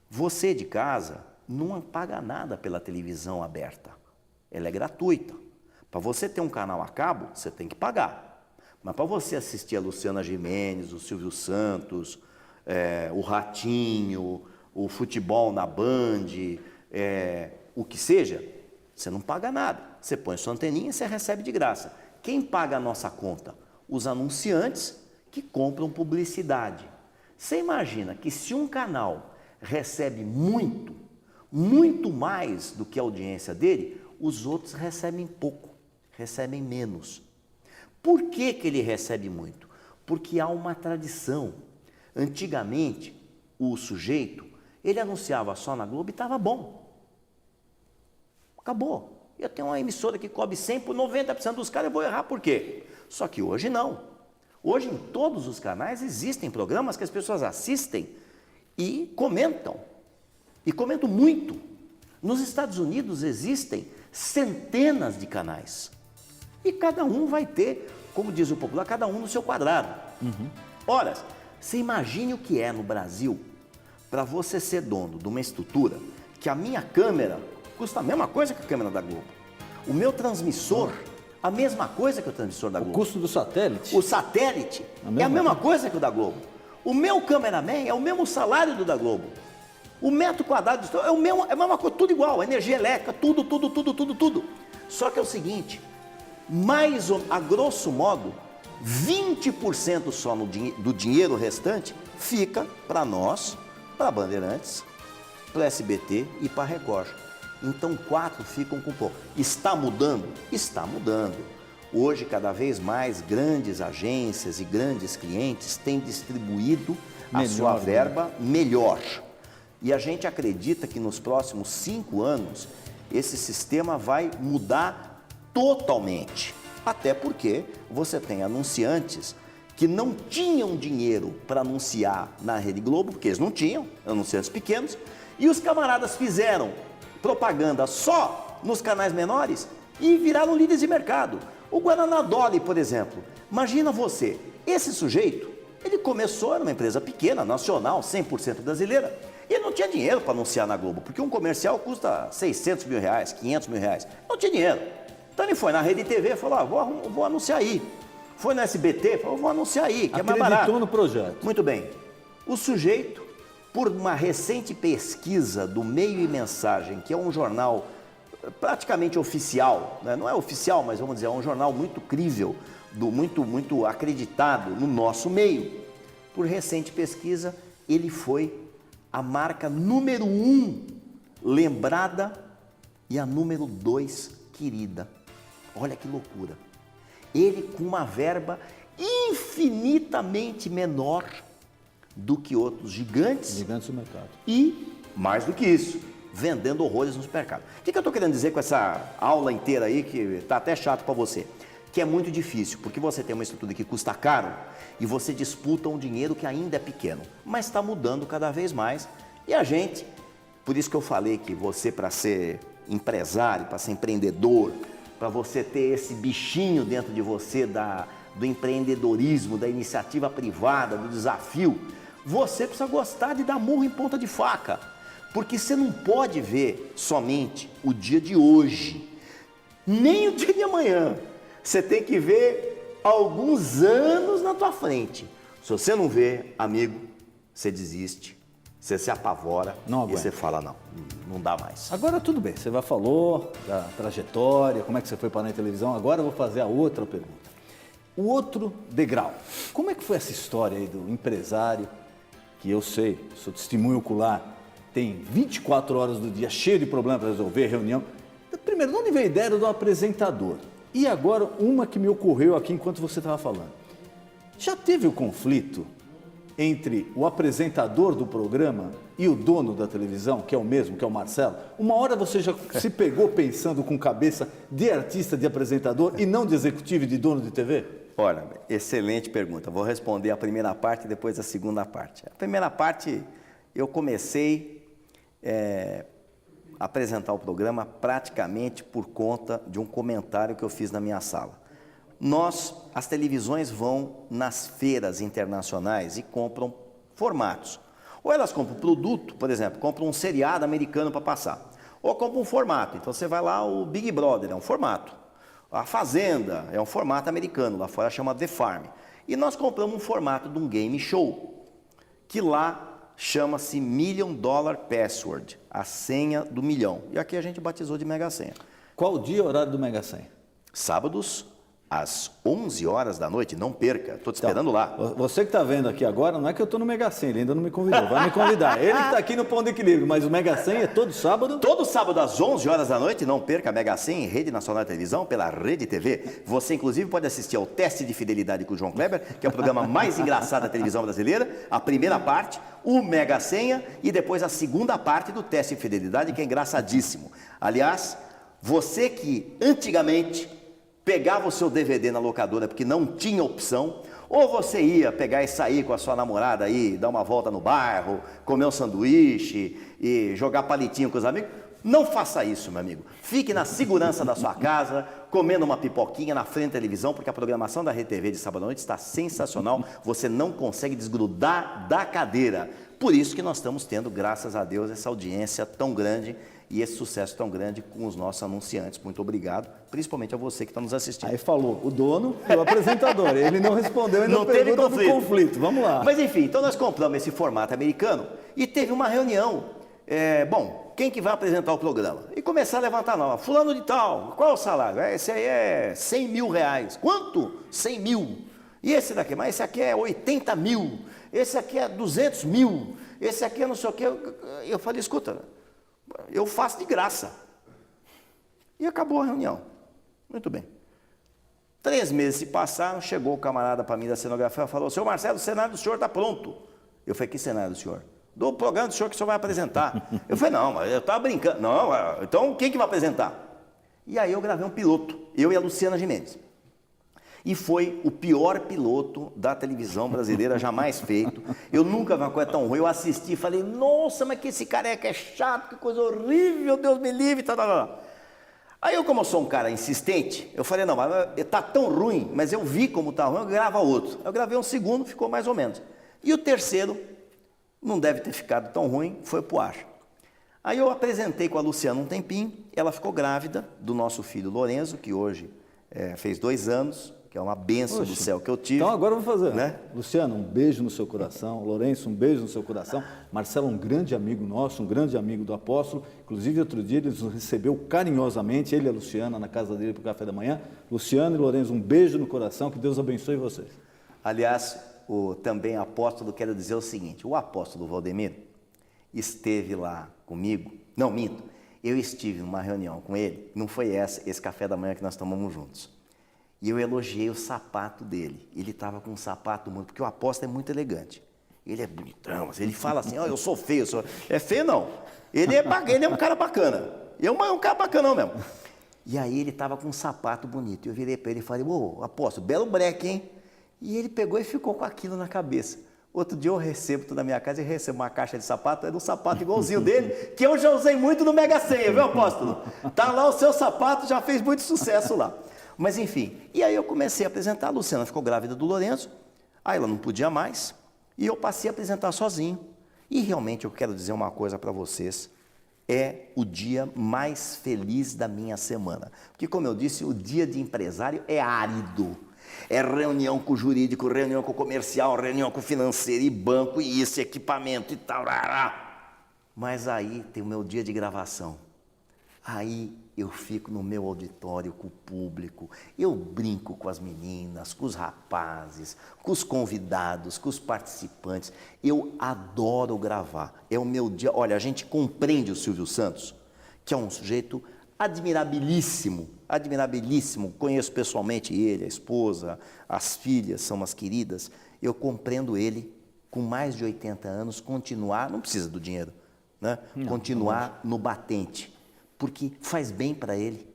Você de casa não paga nada pela televisão aberta. Ela é gratuita. Para você ter um canal a cabo, você tem que pagar. Mas para você assistir a Luciana Gimenez, o Silvio Santos, o Ratinho, o futebol na Band, o que seja, você não paga nada. Você põe sua anteninha e você recebe de graça. Quem paga a nossa conta? Os anunciantes que compram publicidade. Você imagina que se um canal recebe muito, muito mais do que a audiência dele, os outros recebem pouco, recebem menos. Por que ele recebe muito? Porque há uma tradição. Antigamente, o sujeito, ele anunciava só na Globo e estava bom. Acabou. Eu tenho uma emissora que cobre 100 por 90% dos caras, eu vou errar por quê? Só que hoje não. Hoje em todos os canais existem programas que as pessoas assistem e comentam. E comento muito. Nos Estados Unidos existem centenas de canais. E cada um vai ter, como diz o popular, cada um no seu quadrado. Ora, você imagine o que é no Brasil para você ser dono de uma estrutura que a minha câmera custa a mesma coisa que a câmera da Globo. O meu transmissor, a mesma coisa que o transmissor da Globo. O custo do satélite? O satélite é a mesma coisa que o da Globo. O meu cameraman é o mesmo salário do da Globo. O metro quadrado é a mesma coisa, tudo igual, energia elétrica, tudo. Só que é o seguinte, a grosso modo, 20% só do dinheiro restante fica para nós, para Bandeirantes, para SBT e para Record. Então 4 ficam com pouco. Está mudando? Está mudando. Hoje, cada vez mais, grandes agências e grandes clientes têm distribuído a sua verba melhor. E a gente acredita que nos próximos 5 anos, esse sistema vai mudar totalmente. Até porque você tem anunciantes que não tinham dinheiro para anunciar na Rede Globo, porque eles não tinham, anunciantes pequenos, e os camaradas fizeram propaganda só nos canais menores e viraram líderes de mercado. O Guaraná Dolly, por exemplo, imagina você, esse sujeito, ele começou, era uma empresa pequena, nacional, 100% brasileira, e ele não tinha dinheiro para anunciar na Globo, porque um comercial custa 600 mil reais, 500 mil reais, não tinha dinheiro. Então ele foi na Rede TV e falou, vou anunciar aí. Foi no SBT, falou, vou anunciar aí, que é mais barato. Acreditou no projeto. Muito bem. O sujeito, por uma recente pesquisa do Meio e Mensagem, que é um jornal praticamente oficial, né? Não é oficial, mas vamos dizer, é um jornal muito crível, muito acreditado no nosso meio. Por recente pesquisa, ele foi a marca número 1 lembrada e a número 2 querida. Olha que loucura. Ele com uma verba infinitamente menor do que outros gigantes do mercado. E, mais do que isso, vendendo horrores no supermercado. O que eu estou querendo dizer com essa aula inteira aí, que está até chato para você? Que é muito difícil, porque você tem uma estrutura que custa caro e você disputa um dinheiro que ainda é pequeno, mas está mudando cada vez mais. E a gente, por isso que eu falei que você, para ser empresário, para ser empreendedor, para você ter esse bichinho dentro de você do empreendedorismo, da iniciativa privada, do desafio, você precisa gostar de dar murro em ponta de faca, porque você não pode ver somente o dia de hoje, nem o dia de amanhã. Você tem que ver alguns anos na tua frente. Se você não vê, amigo, você desiste, você se apavora e você fala, não dá mais. Agora tudo bem, você já falou da trajetória, como é que você foi parar na televisão, agora eu vou fazer a outra pergunta. O outro degrau, como é que foi essa história aí do empresário, que eu sei, sou testemunho ocular, tem 24 horas do dia cheio de problemas para resolver, reunião. Primeiro, de onde veio a ideia do apresentador? E agora, uma que me ocorreu aqui enquanto você estava falando. Já teve o conflito entre o apresentador do programa e o dono da televisão, que é o mesmo, que é o Marcelo? Uma hora você já se pegou pensando com cabeça de artista, de apresentador e não de executivo e de dono de TV? Olha, excelente pergunta. Vou responder a primeira parte e depois a segunda parte. A primeira parte, eu comecei a apresentar o programa praticamente por conta de um comentário que eu fiz na minha sala. As televisões vão nas feiras internacionais e compram formatos. Ou elas compram produto, por exemplo, compram um seriado americano para passar. Ou compram um formato. Então você vai lá, o Big Brother é um formato. A Fazenda é um formato americano, lá fora chama The Farm. E nós compramos um formato de um game show, que lá chama-se $1 Million Password, a senha do milhão. E aqui a gente batizou de Mega Senha. Qual o dia e horário do Mega Senha? Sábados, às 11 horas da noite, não perca, estou te esperando lá. Você que está vendo aqui agora, não é que eu estou no Mega Senha, ele ainda não me convidou, vai me convidar. Ele que está aqui no Ponto de Equilíbrio, mas o Mega Senha é todo sábado? Todo sábado às 11 horas da noite, não perca a Mega Senha em Rede Nacional de Televisão, pela Rede TV. Você, inclusive, pode assistir ao Teste de Fidelidade com o João Kleber, que é o programa mais engraçado da televisão brasileira, a primeira parte, o Mega Senha, e depois a segunda parte do Teste de Fidelidade, que é engraçadíssimo. Aliás, você que antigamente pegava o seu DVD na locadora porque não tinha opção, Ou você ia pegar e sair com a sua namorada aí, dar uma volta no bairro, comer um sanduíche e jogar palitinho com os amigos. Não faça isso, meu amigo. Fique na segurança da sua casa, comendo uma pipoquinha na frente da televisão, porque a programação da RTV de sábado à noite está sensacional. Você não consegue desgrudar da cadeira. Por isso que nós estamos tendo, graças a Deus, essa audiência tão grande e esse sucesso tão grande com os nossos anunciantes. Muito obrigado, principalmente a você que está nos assistindo. Aí falou o dono e o apresentador. Ele não respondeu, ainda não teve conflito. Vamos lá. Mas enfim, então nós compramos esse formato americano e teve uma reunião. Bom, quem que vai apresentar o programa? E começar a levantar nova. Fulano de tal, qual é o salário? Esse aí é 100 mil reais. Quanto? 100 mil. E esse daqui? Mas esse aqui é 80 mil. Esse aqui é 200 mil. Esse aqui é não sei o quê. Eu falei, escuta, eu faço de graça. E acabou a reunião. Muito bem. 3 meses se passaram, chegou o camarada para mim da cenografia e falou, senhor Marcelo, o cenário do senhor está pronto. Eu falei, que cenário do senhor? Do programa do senhor que o senhor vai apresentar. Eu falei, não, mas eu estava brincando. Não, então quem que vai apresentar? E aí eu gravei um piloto, eu e a Luciana Gimenez. E foi o pior piloto da televisão brasileira jamais feito. Eu nunca vi uma coisa tão ruim. Eu assisti e falei, nossa, mas que esse careca é chato, que coisa horrível, Deus me livre, tal. Aí eu, como eu sou um cara insistente, eu falei, não, mas tá tão ruim, mas eu vi como tá ruim, eu gravo outro. Eu gravei um segundo, ficou mais ou menos. E o terceiro, não deve ter ficado tão ruim, foi pro ar. Aí eu apresentei com a Luciana um tempinho, ela ficou grávida do nosso filho Lorenzo, que hoje fez 2 anos, que é uma bênção do céu que eu tive. Então agora eu vou fazer. Né? Luciano, um beijo no seu coração. Lourenço, um beijo no seu coração. Marcelo, um grande amigo nosso, um grande amigo do apóstolo. Inclusive, outro dia ele nos recebeu carinhosamente, ele e a Luciana, na casa dele para o café da manhã. Luciano e Lourenço, um beijo no coração, que Deus abençoe vocês. Aliás, o também apóstolo, quero dizer o seguinte, o apóstolo Valdemiro esteve lá comigo, não, minto, eu estive numa reunião com ele, não foi esse café da manhã que nós tomamos juntos, e eu elogiei o sapato dele, ele estava com um sapato muito, porque o apóstolo é muito elegante, ele é bonitão, mas ele fala assim, eu sou feio, é feio não, ele é um cara bacana, é um cara bacanão mesmo, e aí ele estava com um sapato bonito, eu virei para ele e falei, apóstolo, belo breque, hein? E ele pegou e ficou com aquilo na cabeça. Outro dia eu recebo na minha casa e recebo uma caixa de sapato, era um sapato igualzinho dele, que eu já usei muito no Mega Senha, viu, apóstolo? Tá lá o seu sapato, já fez muito sucesso lá. Mas enfim, e aí eu comecei a apresentar, a Luciana ficou grávida do Lourenço, aí ela não podia mais, e eu passei a apresentar sozinho. E realmente eu quero dizer uma coisa para vocês, é o dia mais feliz da minha semana. Porque como eu disse, o dia de empresário é árido. É reunião com o jurídico, reunião com o comercial, reunião com o financeiro e banco e isso, equipamento e tal. Mas aí tem o meu dia de gravação. Aí eu fico no meu auditório com o público, eu brinco com as meninas, com os rapazes, com os convidados, com os participantes. Eu adoro gravar. É o meu dia. Olha, a gente compreende o Silvio Santos, que é um sujeito admirabilíssimo, conheço pessoalmente ele, a esposa, as filhas, são umas queridas, eu compreendo ele, com mais de 80 anos, continuar, não precisa do dinheiro, né? Continuar no batente, porque faz bem para ele,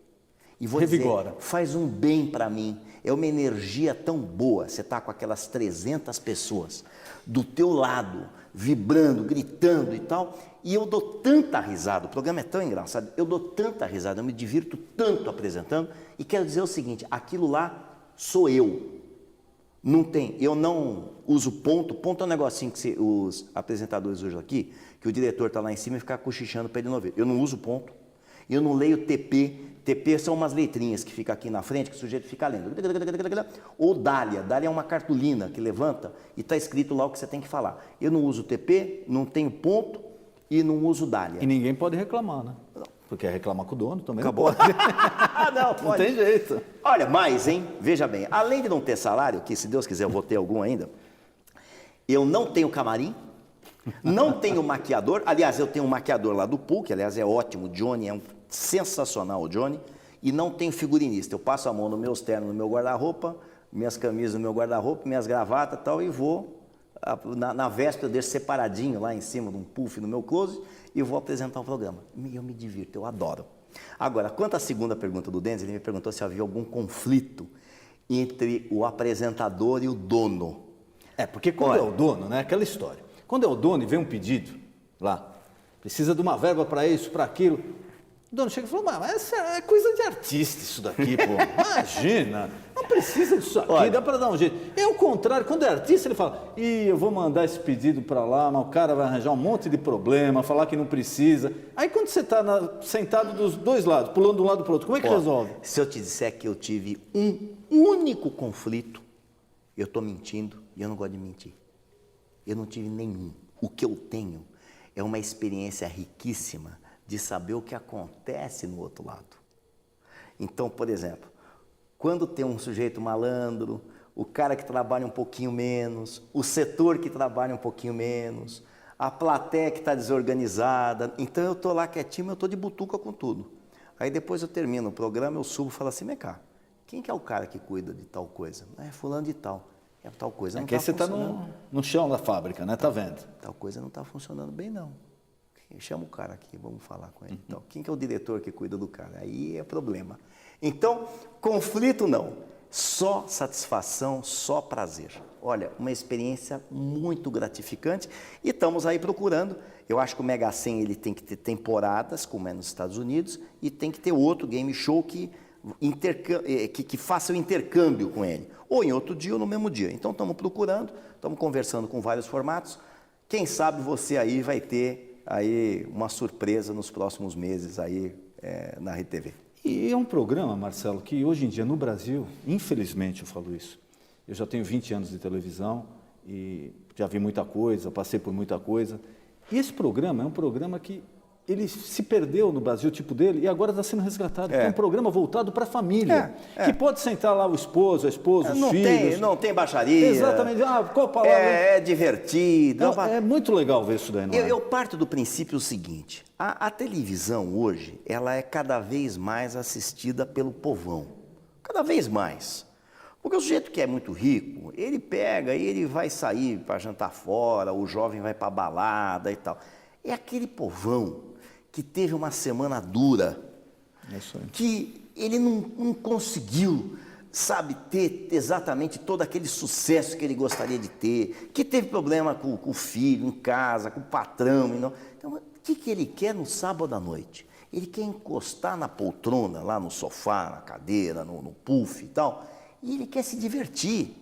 e vou dizer, faz um bem para mim, é uma energia tão boa, você está com aquelas 300 pessoas do teu lado, vibrando, gritando e tal, e eu dou tanta risada, o programa é tão engraçado, eu dou tanta risada, eu me divirto tanto apresentando, e quero dizer o seguinte, aquilo lá sou eu, eu não uso ponto é um negocinho que os apresentadores usam aqui, que o diretor está lá em cima e fica cochichando para ele não ver, eu não uso ponto, eu não leio TP são umas letrinhas que ficam aqui na frente, que o sujeito fica lendo. Ou Dália é uma cartolina que levanta e está escrito lá o que você tem que falar. Eu não uso TP, não tenho ponto e não uso Dália. E ninguém pode reclamar, né? Porque reclamar com o dono também acabou. Não pode. Não, pode. Não tem jeito. Olha, mas, hein? Veja bem, além de não ter salário, que se Deus quiser eu vou ter algum ainda, eu não tenho camarim, não tenho maquiador. Aliás, eu tenho um maquiador lá do pool, que aliás é ótimo, o Johnny é um sensacional, o Johnny, e não tenho figurinista. Eu passo a mão no meu terno, no meu guarda-roupa, minhas camisas no meu guarda-roupa, minhas gravatas e tal, e vou, na véspera eu deixo separadinho lá em cima de um puff no meu closet, e vou apresentar o programa. E eu me divirto, eu adoro. Agora, quanto à segunda pergunta do Denis, ele me perguntou se havia algum conflito entre o apresentador e o dono. Porque quando é o dono, né? Aquela história. Quando é o dono e vem um pedido lá, precisa de uma verba para isso, para aquilo. O dono chega e fala, mas essa é coisa de artista isso daqui, pô. Imagina, não precisa disso aqui, dá para dar um jeito. É o contrário, quando é artista ele fala, eu vou mandar esse pedido para lá, mas o cara vai arranjar um monte de problema, falar que não precisa. Aí quando você está sentado dos dois lados, pulando de um lado para o outro, como é que resolve? Se eu te disser que eu tive um único conflito, eu estou mentindo e eu não gosto de mentir. Eu não tive nenhum. O que eu tenho é uma experiência riquíssima de saber o que acontece no outro lado. Então, por exemplo, quando tem um sujeito malandro, o cara que trabalha um pouquinho menos, o setor que trabalha um pouquinho menos, a plateia que está desorganizada, então eu estou lá quietinho, eu estou de butuca com tudo. Aí depois eu termino o programa, eu subo e falo assim, vem cá, quem que é o cara que cuida de tal coisa? É fulano de tal. É tal coisa não Aqui você está no chão da fábrica, né? Tá vendo? Tal coisa não está funcionando bem, não. Chama o cara aqui, vamos falar com ele. Então, quem que é o diretor que cuida do cara? Aí é problema. Então, conflito não. Só satisfação, só prazer. Olha, uma experiência muito gratificante e estamos aí procurando. Eu acho que o Mega Sena ele tem que ter temporadas, como é nos Estados Unidos, e tem que ter outro game show que faça o intercâmbio com ele. Ou em outro dia ou no mesmo dia. Então, estamos procurando, estamos conversando com vários formatos. Quem sabe você aí vai ter aí uma surpresa nos próximos meses aí na RTV. E é um programa, Marcelo, que hoje em dia no Brasil, infelizmente eu falo isso, eu já tenho 20 anos de televisão e já vi muita coisa, passei por muita coisa, e esse programa é um programa que ele se perdeu no Brasil, o tipo dele, e agora está sendo resgatado. É um programa voltado para a família, que pode sentar lá o esposo, a esposa, os filhos. Não tem baixaria. Exatamente. Qual a palavra? É divertido. É muito legal ver isso daí. Eu parto do princípio seguinte, a televisão hoje, ela é cada vez mais assistida pelo povão. Cada vez mais. Porque o sujeito que é muito rico, ele pega e ele vai sair para jantar fora, o jovem vai para balada e tal. É aquele povão que teve uma semana dura, que ele não conseguiu, sabe, ter exatamente todo aquele sucesso que ele gostaria de ter, que teve problema com o filho, em casa, com o patrão. Então, o que ele quer no sábado à noite? Ele quer encostar na poltrona, lá no sofá, na cadeira, no puff e tal, e ele quer se divertir.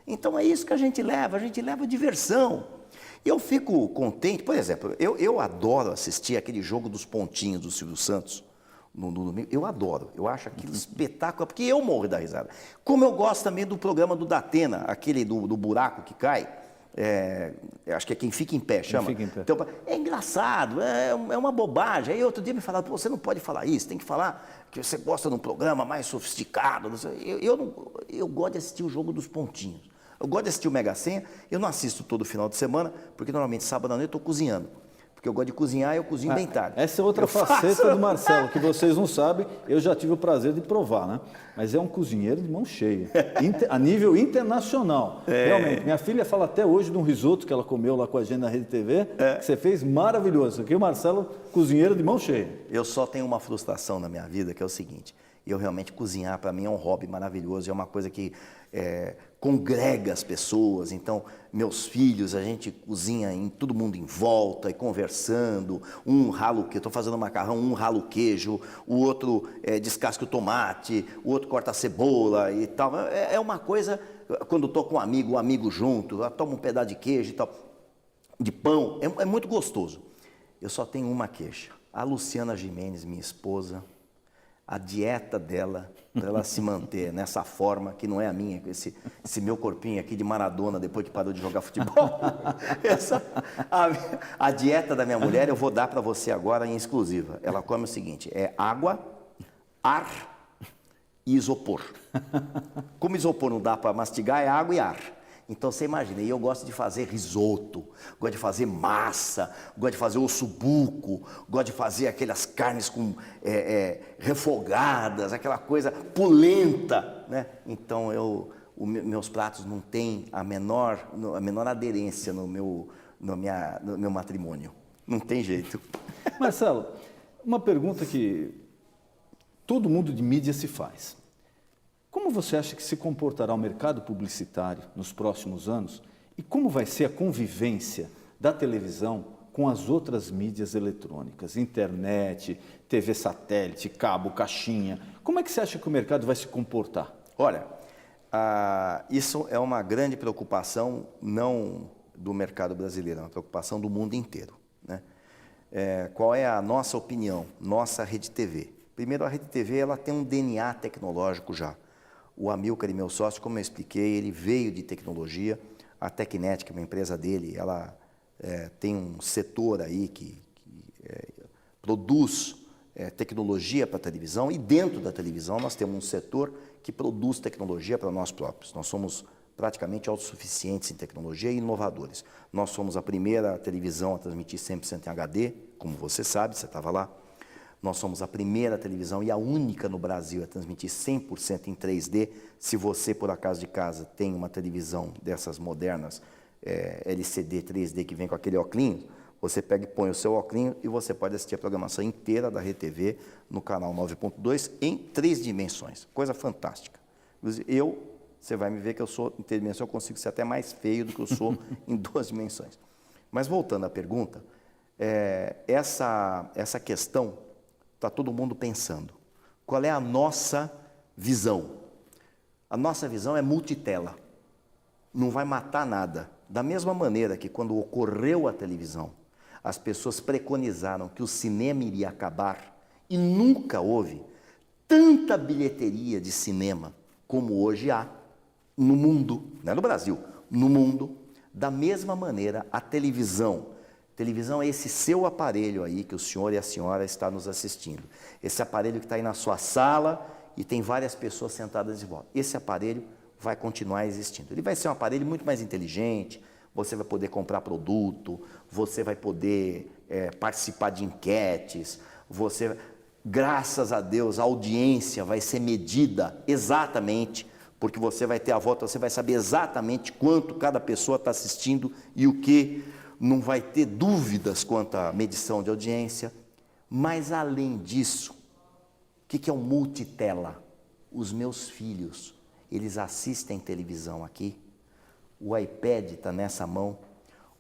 Então é isso que a gente leva diversão. Eu fico contente, por exemplo, eu adoro assistir aquele jogo dos pontinhos do Silvio Santos no domingo. Eu adoro, eu acho aquilo espetáculo, porque eu morro da risada. Como eu gosto também do programa do Datena, aquele do buraco que cai, acho que é Quem Fica em Pé, chama. Fica em Pé. Então, é engraçado, é uma bobagem. Aí outro dia me falaram, você não pode falar isso, tem que falar que você gosta de um programa mais sofisticado. Eu gosto de assistir o jogo dos pontinhos. Eu gosto de assistir o Mega Sena, eu não assisto todo final de semana, porque normalmente sábado à noite eu estou cozinhando. Porque eu gosto de cozinhar e eu cozinho bem tarde. Essa é outra faceta do Marcelo, que vocês não sabem, eu já tive o prazer de provar, né? Mas é um cozinheiro de mão cheia, a nível internacional. Realmente, minha filha fala até hoje de um risoto que ela comeu lá com a gente na Rede TV, que você fez maravilhoso. Aqui o Marcelo, cozinheiro de mão cheia. Eu só tenho uma frustração na minha vida, que é o seguinte, eu realmente cozinhar para mim é um hobby maravilhoso, é uma coisa que congrega as pessoas. Então, meus filhos, a gente cozinha todo mundo em volta e conversando, um rala o queijo, estou fazendo macarrão, um rala o queijo, o outro descasca o tomate, o outro corta a cebola e tal. É uma coisa, quando estou com um amigo junto, toma um pedaço de queijo e tal, de pão, é muito gostoso. Eu só tenho uma queixa. A Luciana Gimenez, minha esposa, a dieta dela, para ela se manter nessa forma, que não é a minha, com esse meu corpinho aqui de Maradona, depois que parou de jogar futebol. A dieta da minha mulher eu vou dar para você agora em exclusiva. Ela come o seguinte, água, ar e isopor. Como isopor não dá para mastigar, é água e ar. Então você imagina, eu gosto de fazer risoto, gosto de fazer massa, gosto de fazer ossobuco, gosto de fazer aquelas carnes refogadas, aquela coisa pulenta, né? Então meus pratos não têm a menor aderência no meu matrimônio. Não tem jeito. Marcelo, uma pergunta que todo mundo de mídia se faz. Como você acha que se comportará o mercado publicitário nos próximos anos e como vai ser a convivência da televisão com as outras mídias eletrônicas, internet, TV satélite, cabo, caixinha? Como é que você acha que o mercado vai se comportar? Olha, isso é uma grande preocupação, não do mercado brasileiro, é uma preocupação do mundo inteiro, né? Qual é a nossa opinião, nossa Rede TV? Primeiro, a Rede TV ela tem um DNA tecnológico já. O Amilcar, meu sócio, como eu expliquei, ele veio de tecnologia. A Tecnet, que é uma empresa dele, ela tem um setor aí que produz tecnologia para a televisão, e dentro da televisão nós temos um setor que produz tecnologia para nós próprios. Nós somos praticamente autossuficientes em tecnologia e inovadores. Nós somos a primeira televisão a transmitir 100% em HD, como você sabe, você estava lá. Nós somos a primeira televisão e a única no Brasil a transmitir 100% em 3D. Se você, por acaso de casa, tem uma televisão dessas modernas, LCD 3D, que vem com aquele óculos, você pega e põe o seu óculos e você pode assistir a programação inteira da Rede TV no canal 9.2 em 3 dimensões. Coisa fantástica. Você vai me ver que eu sou em 3 dimensões, eu consigo ser até mais feio do que eu sou em 2 dimensões. Mas voltando à pergunta, essa questão está todo mundo pensando. Qual é a nossa visão? A nossa visão é multitela. Não vai matar nada. Da mesma maneira que quando ocorreu a televisão, as pessoas preconizaram que o cinema iria acabar e nunca houve tanta bilheteria de cinema como hoje há no mundo, não é no Brasil, no mundo. Da mesma maneira, a televisão é esse seu aparelho aí que o senhor e a senhora está nos assistindo. Esse aparelho que está aí na sua sala e tem várias pessoas sentadas em volta. Esse aparelho vai continuar existindo. Ele vai ser um aparelho muito mais inteligente, você vai poder comprar produto, você vai poder participar de enquetes, graças a Deus, a audiência vai ser medida exatamente, porque você vai ter a volta, você vai saber exatamente quanto cada pessoa está assistindo e o que. Não vai ter dúvidas quanto à medição de audiência. Mas, além disso, o que é um multitela? Os meus filhos, eles assistem televisão aqui, o iPad está nessa mão,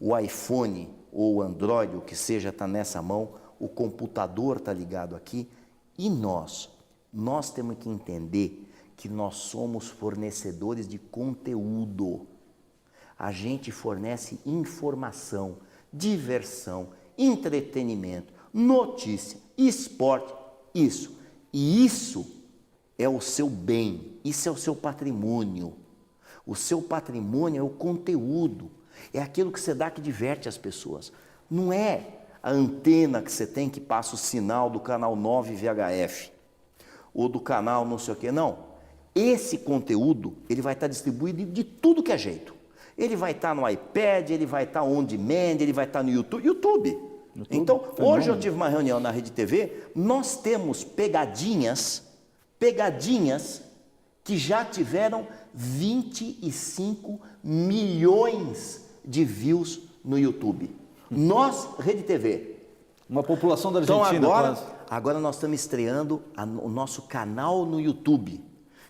o iPhone ou o Android, o que seja, está nessa mão, o computador está ligado aqui, e nós temos que entender que nós somos fornecedores de conteúdo. A gente fornece informação, diversão, entretenimento, notícia, esporte, isso. E isso é o seu bem, isso é o seu patrimônio. O seu patrimônio é o conteúdo, é aquilo que você dá que diverte as pessoas. Não é a antena que você tem que passa o sinal do canal 9 VHF ou do canal não sei o quê, não. Esse conteúdo, ele vai estar distribuído de tudo que é jeito. Ele vai estar no iPad, ele vai estar on demand, ele vai estar no YouTube. Então, hoje eu tive uma reunião na Rede TV, nós temos pegadinhas que já tiveram 25 milhões de views no YouTube. Nós, Rede TV. Uma população da Argentina. Então agora nós estamos estreando o nosso canal no YouTube,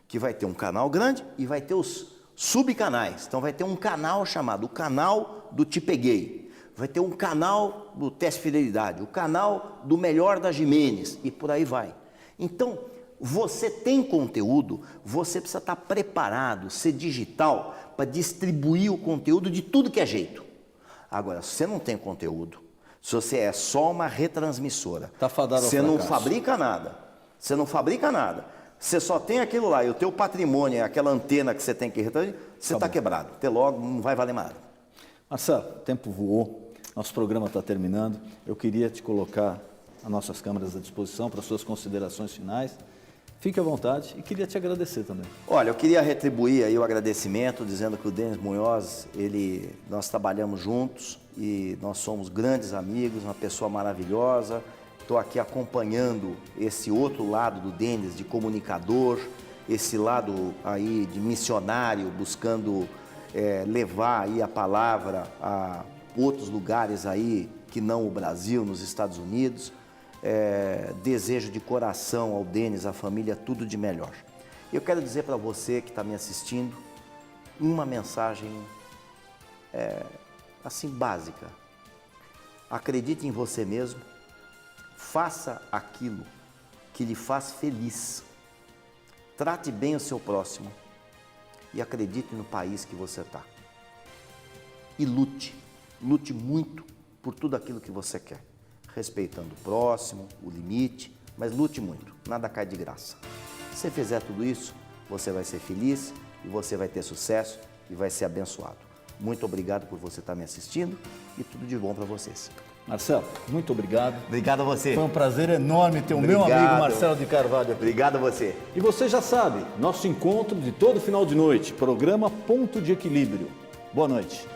que vai ter um canal grande e vai ter os subcanais. Então vai ter um canal chamado o canal do Te Peguei, vai ter um canal do Teste Fidelidade, o canal do Melhor da Jimenez e por aí vai. Então você tem conteúdo, você precisa estar preparado, ser digital para distribuir o conteúdo de tudo que é jeito. Agora, se você não tem conteúdo, se você é só uma retransmissora, você não fabrica nada, você só tem aquilo lá, e o teu patrimônio é aquela antena que você tem que retransmitir, você está quebrado. Até logo, não vai valer nada. Marcelo, o tempo voou, nosso programa está terminando. Eu queria te colocar as nossas câmeras à disposição para suas considerações finais. Fique à vontade e queria te agradecer também. Olha, eu queria retribuir aí o agradecimento, dizendo que o Denis Munhoz, nós trabalhamos juntos e nós somos grandes amigos, uma pessoa maravilhosa. Estou aqui acompanhando esse outro lado do Denis, de comunicador, esse lado aí de missionário, buscando levar aí a palavra a outros lugares aí que não o Brasil, nos Estados Unidos. Desejo de coração ao Denis, à família, tudo de melhor. Eu quero dizer para você que está me assistindo uma mensagem assim básica. Acredite em você mesmo, faça aquilo que lhe faz feliz, trate bem o seu próximo e acredite no país que você está. E lute muito por tudo aquilo que você quer, respeitando o próximo, o limite, mas lute muito, nada cai de graça. Se você fizer tudo isso, você vai ser feliz e você vai ter sucesso e vai ser abençoado. Muito obrigado por você estar me assistindo e tudo de bom para vocês. Marcelo, muito obrigado. Obrigado a você. Foi um prazer enorme ter o meu amigo Marcelo de Carvalho aqui. Obrigado a você. E você já sabe, nosso encontro de todo final de noite, programa Ponto de Equilíbrio. Boa noite.